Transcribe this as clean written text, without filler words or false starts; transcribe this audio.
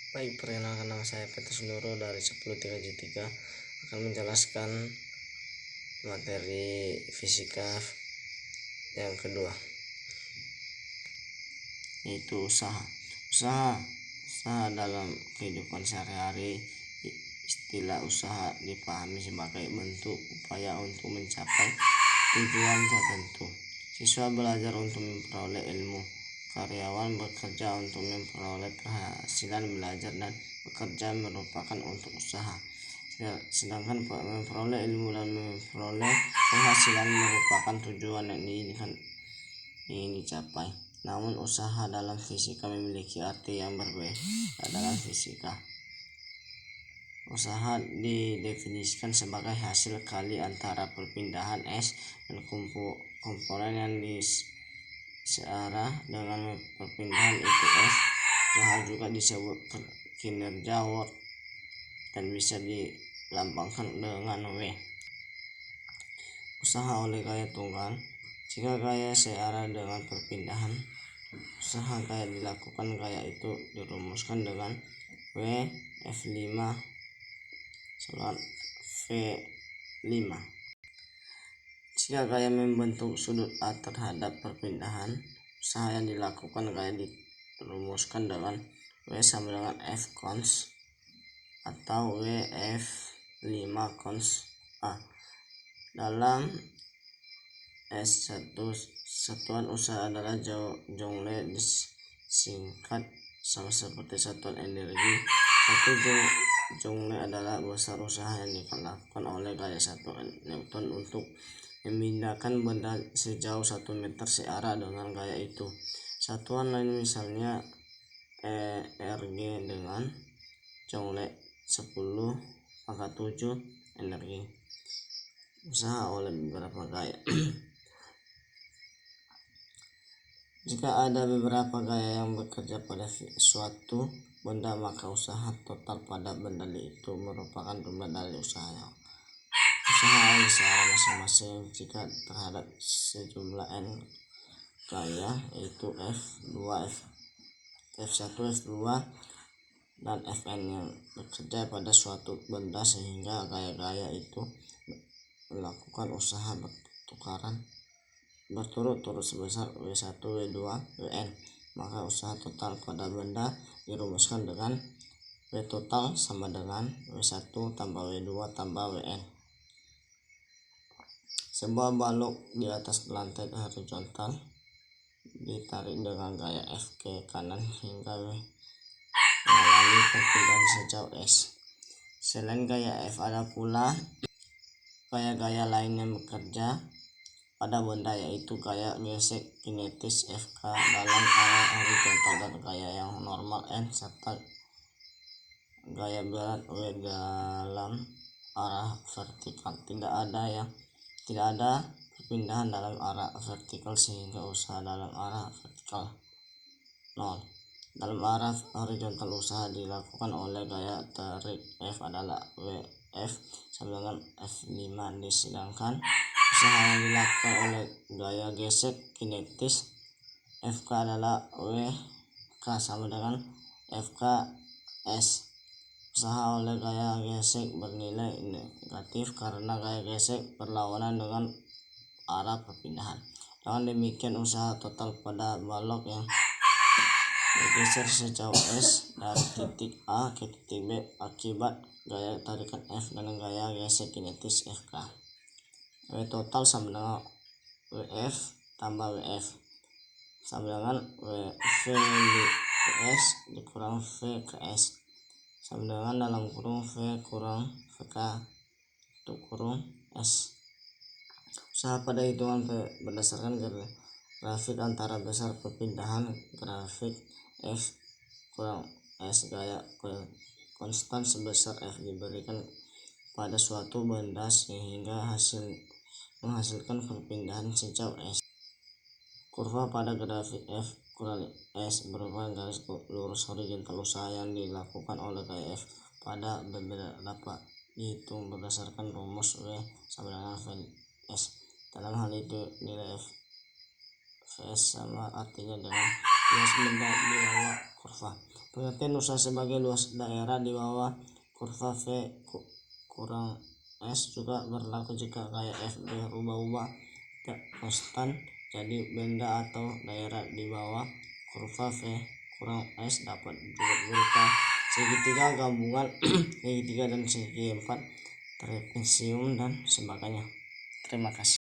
Baik, perkenalkan, nama saya Petrus Nurul dari 10.3J3 akan menjelaskan materi fisika yang kedua, yaitu usaha. Usaha dalam kehidupan sehari-hari. Istilah usaha dipahami sebagai bentuk upaya untuk mencapai tujuan tertentu. Siswa belajar untuk memperoleh ilmu, karyawan bekerja untuk memperoleh penghasilan, belajar dan bekerja merupakan untuk usaha. Sedangkan memperoleh ilmu dan memperoleh penghasilan merupakan tujuan yang ingin dicapai. Namun usaha dalam fisika memiliki arti yang berbeda dalam fisika. Usaha didefinisikan sebagai hasil kali antara perpindahan es dan komponen yang searah dengan perpindahan itu es. Usaha juga disebut kinerja work dan bisa dilambangkan dengan W. Usaha oleh gaya tunggal. Jika gaya searah dengan perpindahan, usaha gaya dilakukan. Gaya itu dirumuskan dengan W F5 V5. Jika gaya membentuk sudut A terhadap perpindahan, usaha yang dilakukan gaya dirumuskan dengan W sama dengan F cons atau W F5 cons A. Dalam S1, satuan usaha adalah joule, disingkat sama seperti satuan energi. Satu joule adalah besar usaha yang dilakukan oleh gaya 1 Newton untuk memindahkan benda sejauh 1 meter searah dengan gaya itu. Satuan lain misalnya ERG dengan joule 10⁻⁷ energi. Usaha oleh beberapa gaya. Jika ada beberapa gaya yang bekerja pada suatu benda, maka usaha total pada benda itu merupakan jumlah dari usahanya. Usaha secara masing-masing jika terhadap sejumlah n gaya, yaitu F2, F1, F2 dan Fn yang bekerja pada suatu benda, sehingga gaya-gaya itu melakukan usaha berturut-turut sebesar W1, W2, Wn. Maka usaha total pada benda dirumuskan dengan W total sama dengan W1 tambah W2 tambah Wn. Sebuah balok di atas lantai horizontal ditarik dengan gaya F ke kanan hingga mengalami perpindahan sejauh S. Selain gaya F, ada pula gaya-gaya lain yang bekerja pada benda, yaitu gaya gesek kinetis Fk dalam arah horizontal dan gaya yang normal N, serta gaya berat W dalam arah vertikal. Tidak ada perpindahan dalam arah vertikal, sehingga usaha dalam arah vertikal 0. Dalam arah horizontal, usaha dilakukan oleh gaya tarik F adalah Wf sama dengan F5, sedangkan usaha yang dilakukan oleh gaya gesek kinetis Fk adalah Wk sama dengan Fks. Usaha oleh gaya gesek bernilai negatif karena gaya gesek berlawanan dengan arah perpindahan. Dengan demikian, usaha total pada balok yang bergeser sejauh S dari titik A ke titik B akibat gaya tarikan F dan gaya gesek kinetis Fk. W total sama dengan Wf tambah Wf sama dengan Vs dikurang Vks sama dengan dalam kurung V kurang Vk itu kurung S. Usaha pada hitungan berdasarkan grafik antara besar perpindahan, grafik F kurang S, gaya konstan sebesar F diberikan pada suatu benda sehingga menghasilkan perpindahan sejauh S. Kurva pada grafik F kurang S merupakan garis lurus horizontal. Usaha yang dilakukan oleh gaya F pada berbeda dapat dihitung berdasarkan rumus W sama dengan Vs. Dalam hal itu, nilai Vs sama artinya dengan bias benda di bawah kurva. Pengertian usaha sebagai luas daerah di bawah kurva V kurang S juga berlaku jika gaya F berubah-ubah tidak konstan. Jadi benda atau daerah di bawah kurva V kurang S dapat juga berupa segitiga gabungan segitiga dan segi empat, trapesium dan sebagainya. Terima kasih.